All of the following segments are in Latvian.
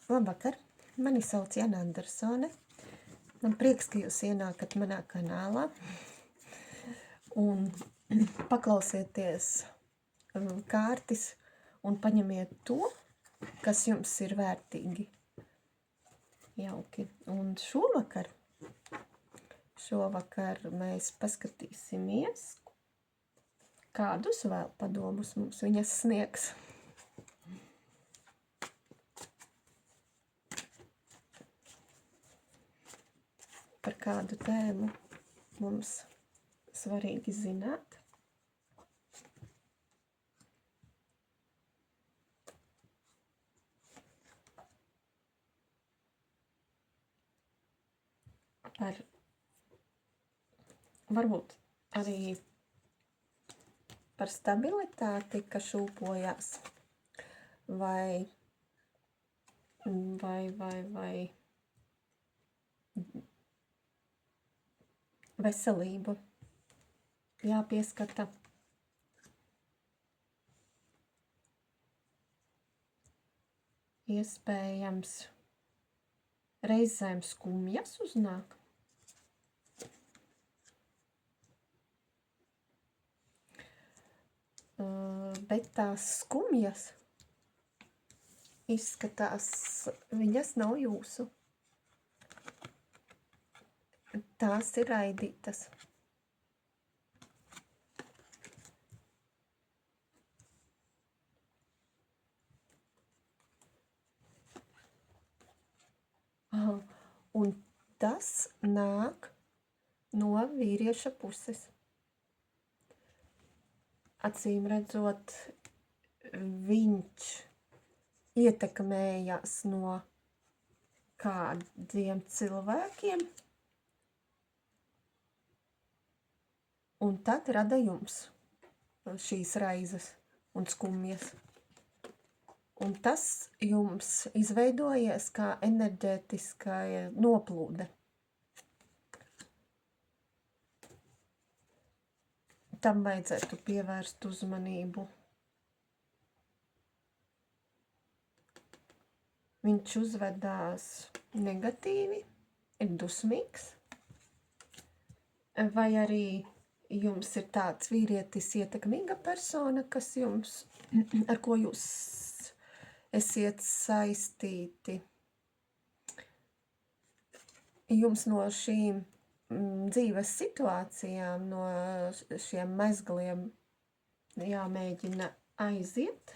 Labvakar, mani sauc Jana Andersone. Man prieks, ka jūs ienākat manā kanālā un paklausieties kārtis un paņemiet to, kas jums ir vērtīgi. Jauki. Un šovakar mēs paskatīsimies, kādus vēl padomus mums viņas sniegs. Par kādu tēmu mums svarīgi zināt. Varbūt arī par stabilitāti, ka šūpojās, vai veselību jāpieskata. Iespējams, reizēm skumjas uznāk. Bet tās skumjas izskatās, viņas nav jūsu. Tās ir raidītas. Un tas nāk no vīrieša puses. Acīm redzot, viņš ietekmējās no kādiem cilvēkiem, un tad rada jums šīs raizes un skumjas. Un tas jums izveidojies kā enerģētiskā noplūde. Tam vajadzētu pievērst uzmanību. Viņš uzvedās negatīvi, ir dusmīgs, vai arī jums ir tāds vīrietis ietekmīga persona, kas jums, ar ko jūs esiet saistīti. Jums no šīm dzīves situācijām, no šiem mezgliem jāmēģina aiziet.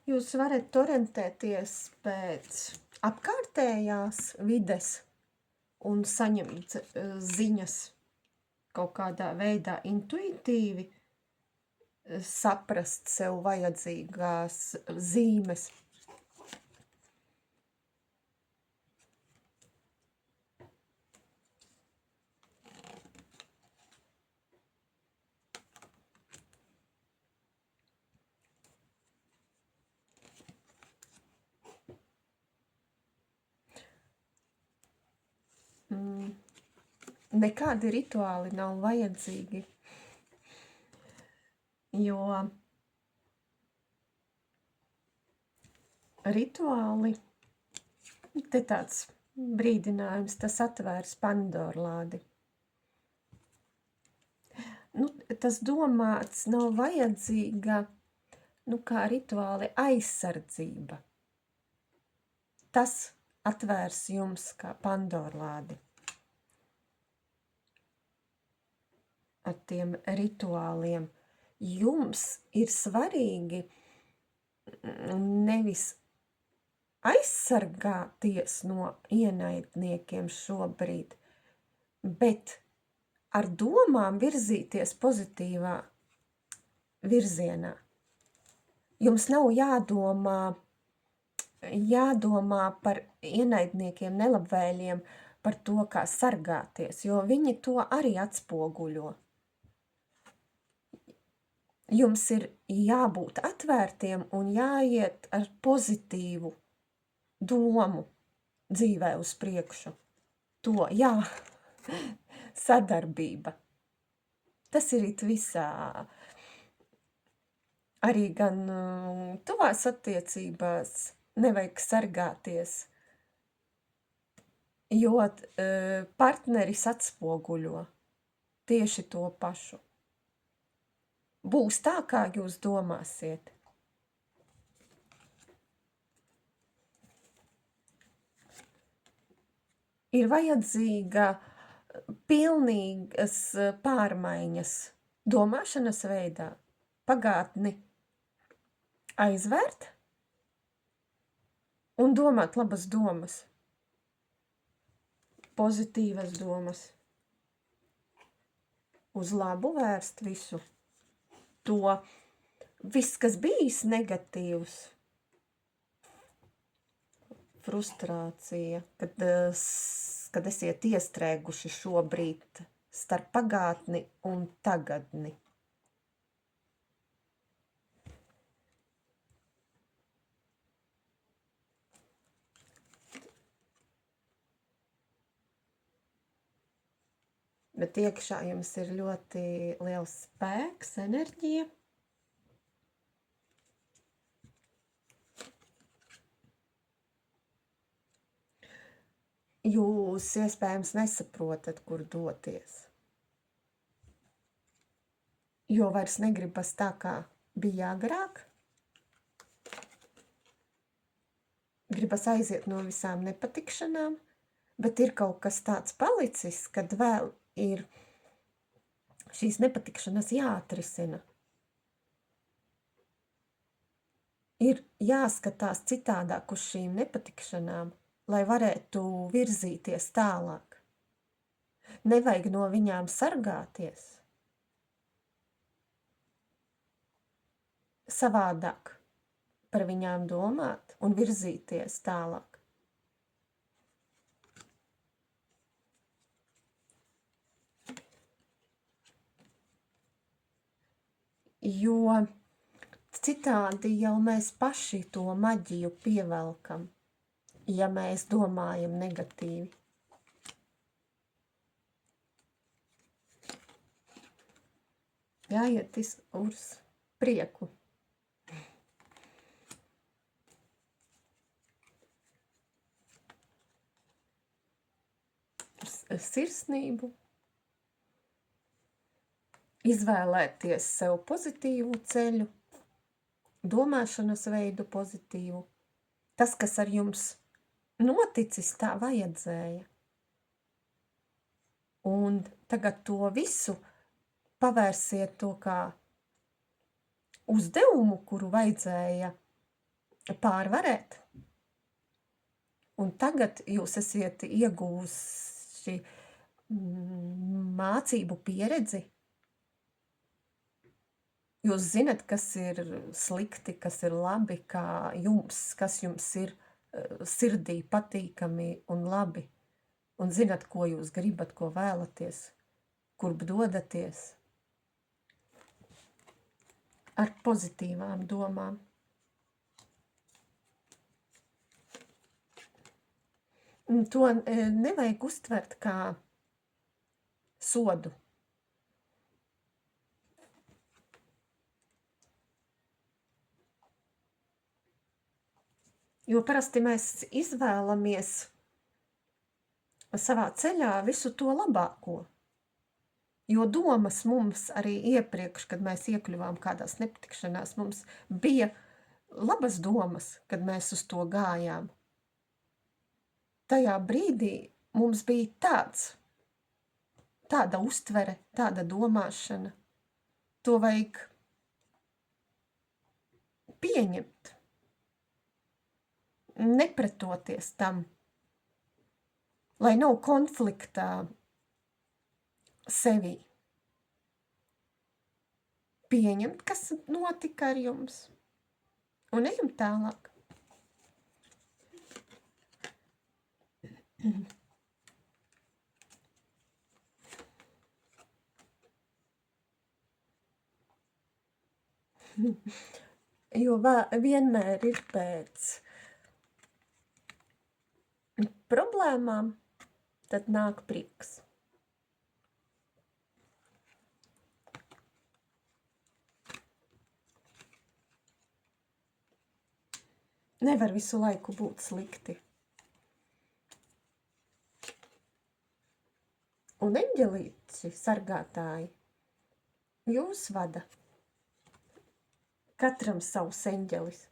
Jūs varat orientēties pēc apkārtējās vides un saņemt ziņas kaut kādā veidā intuitīvi, saprast sev vajadzīgās zīmes. Nekādi rituāli nav vajadzīgi, jo rituāli, te tāds brīdinājums, tas atvērs Pandoru lādi. Tas domāts nav vajadzīga, kā rituāli aizsardzība. Tas atvērs jums kā Pandoru lādi. Ar tiem rituāliem. Jums ir svarīgi nevis aizsargāties no ienaidniekiem šobrīd, bet ar domām virzīties pozitīvā virzienā. Jums nav jādomā par ienaidniekiem, nelabvēļiem, par to, kā sargāties, jo viņi to arī atspoguļo. Jums ir jābūt atvērtiem un jāiet ar pozitīvu domu dzīvē uz priekšu. To, jā, sadarbība. Tas ir it visā. Arī gan tuvās attiecībās nevajag sargāties, jo partneris atspoguļo tieši to pašu. Būs tā, kā jūs domāsiet. Ir vajadzīga pilnīgas pārmaiņas domāšanas veidā, pagātni aizvērt un domāt labas domas, pozitīvas domas, uz labu vērst visu. To viss, kas bijis negatīvs, frustrācija, kad esiet iestrēguši šobrīd starp pagātni un tagadni. Bet iekšā jums ir ļoti liels spēks, enerģija. Jūs iespējams nesaprotat, kur doties. Jo vairs negribas tā, kā bija agrāk. Gribas aiziet no visām nepatikšanām, bet ir kaut kas tāds palicis, kad vēl ir šīs nepatikšanas jāatrisina. Ir jāskatās citādāk uz šīm nepatikšanām, lai varētu virzīties tālāk. Nevajag no viņām sargāties. Savādāk par viņām domāt un virzīties tālāk. Jo citādi jau mēs paši to maģiju pievelkam, ja mēs domājam negatīvi. Jāiet uz prieku. Sirsnību. Izvēlēties sev pozitīvu ceļu, domāšanas veidu pozitīvu. Tas, kas ar jums noticis, tā vajadzēja. Un tagad to visu pavērsiet to kā uzdevumu, kuru vajadzēja pārvarēt. Un tagad jūs esiet ieguvuši mācību pieredzi. Jūs zinat, kas ir slikti, kas ir labi, kas jums ir sirdī patīkami un labi. Un zinat, ko jūs gribat, ko vēlaties, kurp dodaties. Ar pozitīvām domām. To nevajag uztvert kā sodu. Jo parasti mēs izvēlamies savā ceļā visu to labāko. Jo domas mums arī iepriekš, kad mēs iekļuvām kādās nepatikšanās, mums bija labas domas, kad mēs uz to gājām. Tajā brīdī mums bija tāda uztvere, tāda domāšana. To vajag pieņemt. Nepretoties tam, lai nav konfliktā sevī. Pieņemt, kas notika ar jums, un ejam tālāk. Jo vienmēr ir pēc problēmām, tad nāk prieks. Nevar visu laiku būt slikti. Un eņģelīši sargātāji jūs vada. Katram savs eņģelis.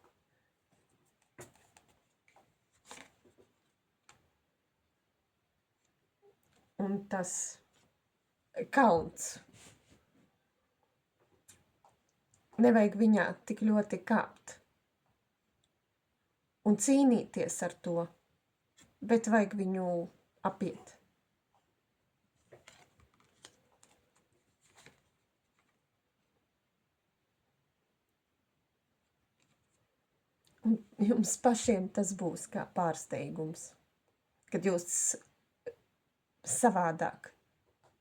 Un tas kalns. Nevajag viņā tik ļoti kāpt un cīnīties ar to, bet vajag viņu apiet. Un jums pašiem tas būs kā pārsteigums, kad jūs savādāk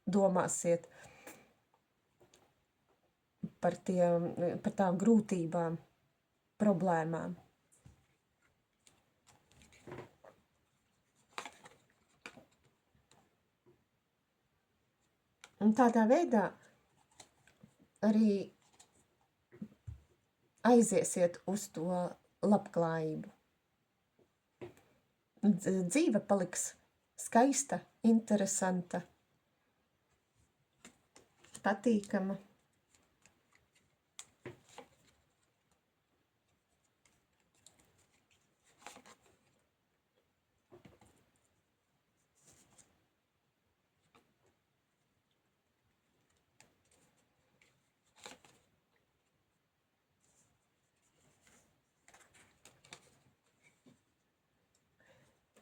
domāsiet par tām grūtībām, problēmām. Un tādā veidā arī aiziesiet uz to labklājību. Dzīve paliks skaista, interesanta, patīkama.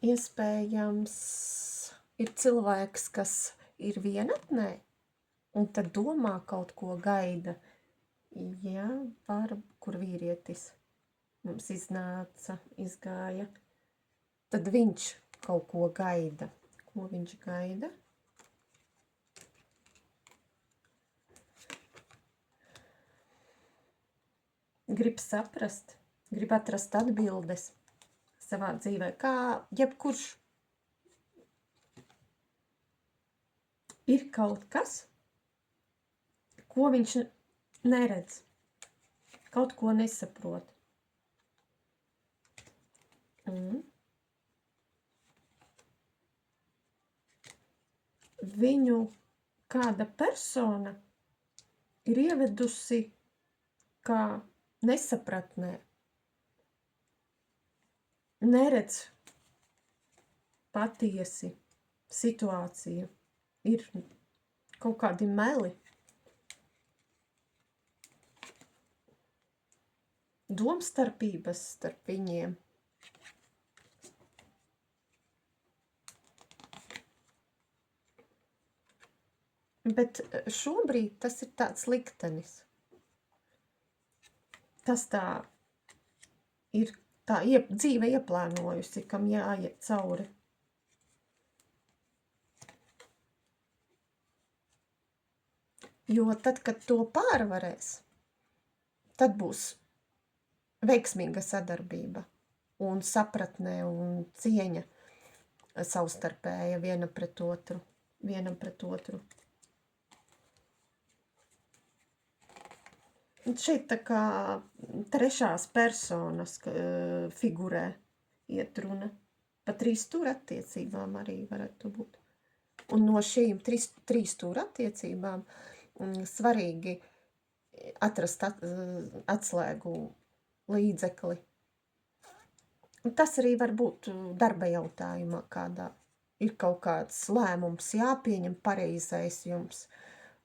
Iespējams, ir cilvēks, kas ir vienatnē, un tad domā kaut ko gaida. Jā, kur vīrietis mums izgāja, tad viņš kaut ko gaida. Ko viņš gaida? Grib saprast, grib atrast atbildes savā dzīvē, kā jebkurš. Ir kaut kas, ko viņš neredz, kaut ko nesaprot. Viņu kāda persona ir ievedusi kā nesapratnē. Neredz patiesi situāciju. Ir kaut kādi meli. Domstarpības starp viņiem. Bet šobrīd tas ir tāds liktenis. Tas tā ir tā dzīve ieplānojusi, kam jāiet cauri. Jo tad, kad to pārvarēs, tad būs veiksmīga sadarbība un sapratne un cieņa savstarpēja vienam pret otru. Un šeit tā kā trešās personas figurē iet runa. Pa 3 stūra attiecībām arī varētu būt. Un no šīm 3 stūra attiecībām svarīgi atrast atslēgu līdzekli. Un tas arī var būt darba jautājumā kādā. Ir kaut kāds lēmums jāpieņem pareizais jums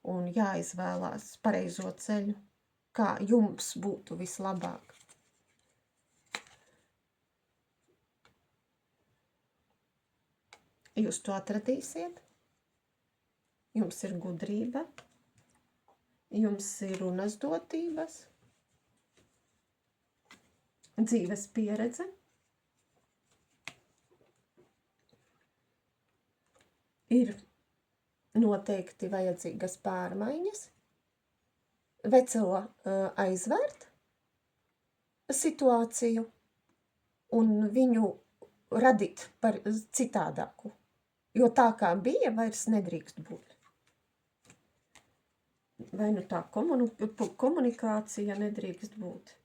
un jāizvēlās pareizo ceļu. Kā jums būtu vislabāk. Jūs to atradīsiet. Jums ir gudrība. Jums ir runas dotības. Dzīves pieredze. Ir noteikti vajadzīgas pārmaiņas. Veco aizvērt situāciju un viņu radīt par citādāku. Jo tā kā bija, vairs nedrīkst būt. Vai nu tā komunikācija nedrīkst būt.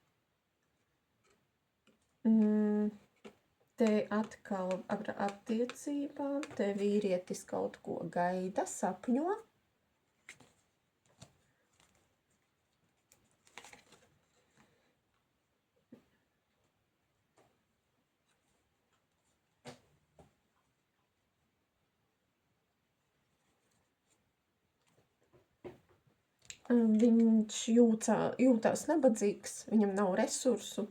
Te atkal ar attiecībām, te vīrietis kaut ko gaida, sapņo. Viņš jūtās nabadzīgs, viņam nav resursu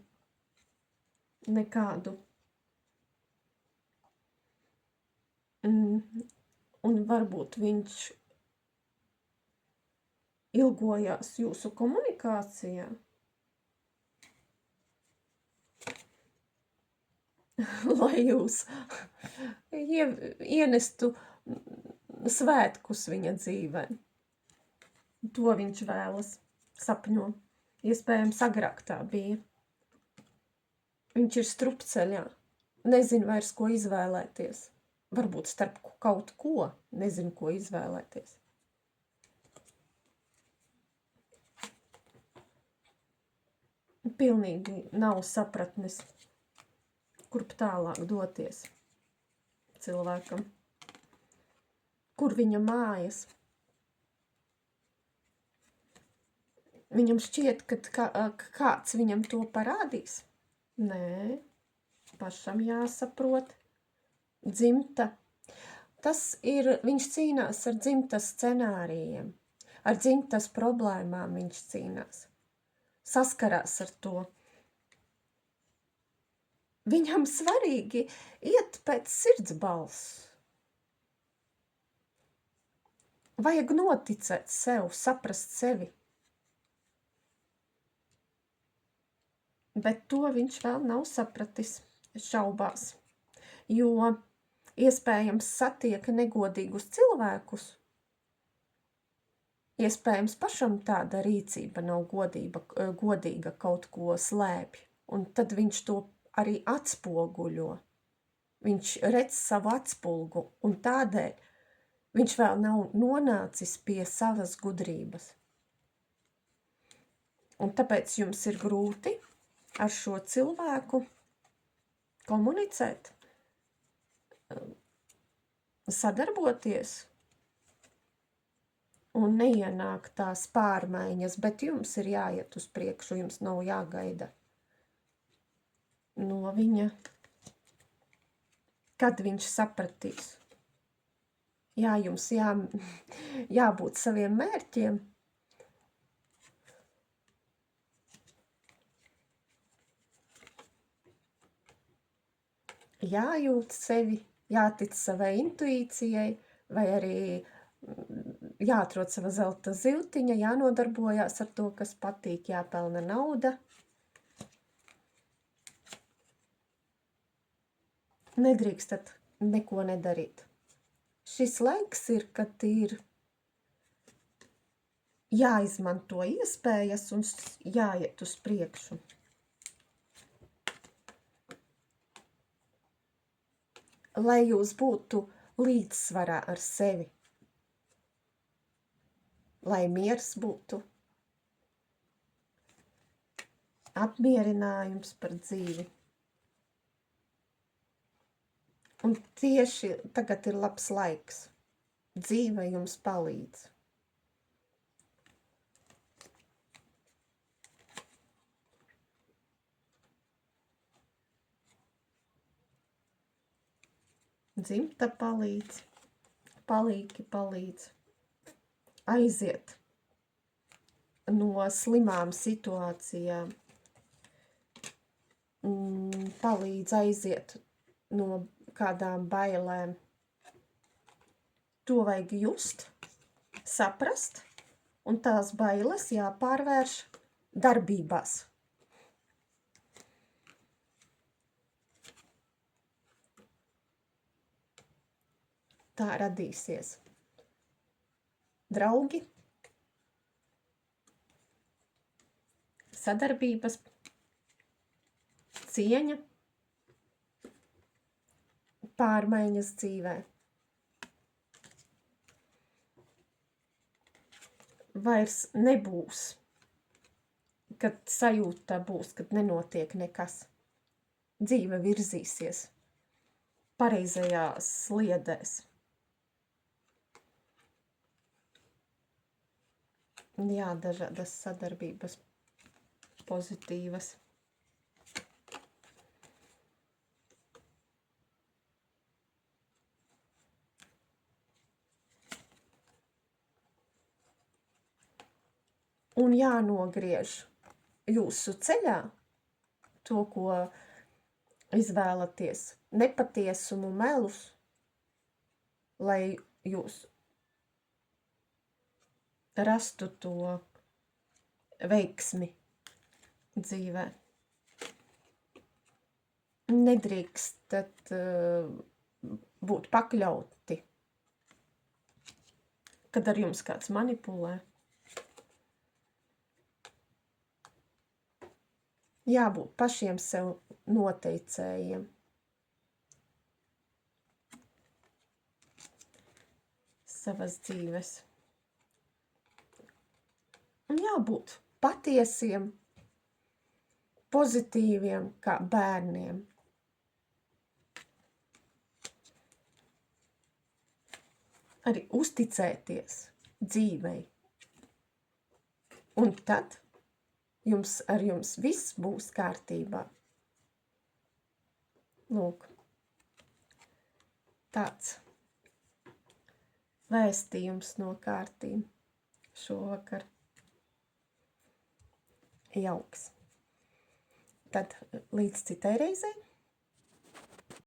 nekādu. Un varbūt viņš ilgojās jūsu komunikācijā. Lai jūs ienestu svētkus viņa dzīvē. To viņš vēlas, sapņo. Iespējams, agrāk tā bija. Viņš ir strupceļā. Nezinu vairs, ko izvēlēties. Varbūt starp kaut ko. Nezinu, ko izvēlēties. Pilnīgi nav sapratnes, kurp tālāk doties cilvēkam. Kur viņa mājas? Viņam šķiet, ka kāds viņam to parādīs. Nē, pašam jāsaprot. Dzimta. Tas ir, viņš cīnās ar dzimtas scenārijiem. Ar dzimtas problēmām viņš cīnās. Saskarās ar to. Viņam svarīgi iet pēc sirds balss. Vajag noticēt sev, saprast sevi. Bet to viņš vēl nav sapratis, šaubās, jo iespējams satiek negodīgus cilvēkus. Iespējams pašam tāda rīcība nav godīga, kaut ko slēpj, un tad viņš to arī atspoguļo. Viņš redz savu atspulgu, un tādēļ viņš vēl nav nonācis pie savas gudrības. Un tāpēc jums ir grūti ar šo cilvēku komunicēt, sadarboties un neienāk tās pārmaiņas, bet jums ir jāiet uz priekšu, jums nav jāgaida no viņa, kad viņš sapratīs. Jā, jums jābūt saviem mērķiem. Jājūt sevi, jātic savai intuīcijai, vai arī jāatrod sava zelta ziltiņa, jānodarbojās ar to, kas patīk, jāpelna nauda. Nedrīkstat neko nedarīt. Šis laiks ir, kad ir jāizmanto iespējas un jāiet uz priekšu. Lai jūs būtu līdzsvarā ar sevi. Lai miers būtu. Apmierinājums par dzīvi. Un tieši tagad ir labs laiks. Dzīve jums palīdz. Dzimta palīdz, palīgi palīdz, aiziet no slimām situācijām, palīdz aiziet no kādām bailēm. To vajag just, saprast, un tās bailes jāpārvērš darbībās. Tā radīsies draugi, sadarbības, cieņa, pārmaiņas dzīvē. Vairs nebūs, kad sajūta būs, kad nenotiek nekas. Dzīve virzīsies pareizajās sliedēs. Jā, dažādas sadarbības pozitīvas. Un jānogriež jūsu ceļā to, ko izvēlaties, nepatiesumu, melus, lai jūs rastu to veiksmi dzīvē. Nedrīkstat būt pakļauti, kad ar jums kāds manipulē. Jābūt pašiem sev noteicējiem. Savas dzīves. Un jābūt patiesiem, pozitīviem kā bērniem. Arī uzticēties dzīvei. Un tad ar jums viss būs kārtībā. Lūk, tāds vēstījums no kārtīm šovakar. Jauks. Tad līdz citai reizei.